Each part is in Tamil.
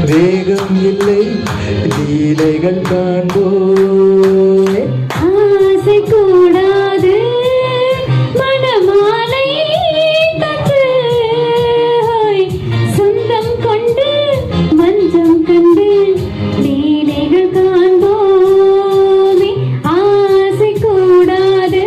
வேகம் இல்லை லீலைகள் காண்போ ஆசை கூடாது மனமாலை தந்து சொந்தம் கொண்டு மஞ்சம் கண்டு லீலைகள் காண்போமே ஆசை கூடாது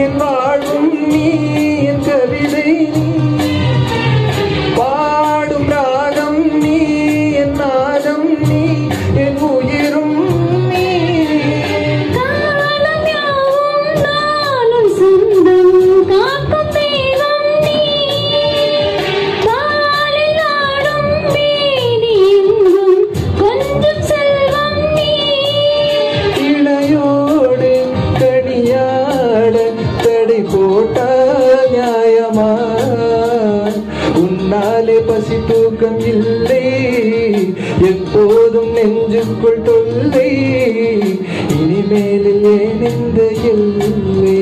என் வாழும் நீ என் கவிதை நீ பாடும் ராகம் நீ என் நாதம் நீ என் உயிரும் நீ காலம் யாவும் நானும் சொந்தம் காக்கும் தெய்வம் நீ பாலில் ஆடும் மேனி எங்கும் கொஞ்சம் செல்வம் நீ இளையோடு கனியாட தடை போட்ட நியாயமா உன்னாலே பசி தூக்கம் இல்லை எப்போதும் நெஞ்சுக்குள் தொல்லை இனிமேல் ஏன் இந்த எல்லை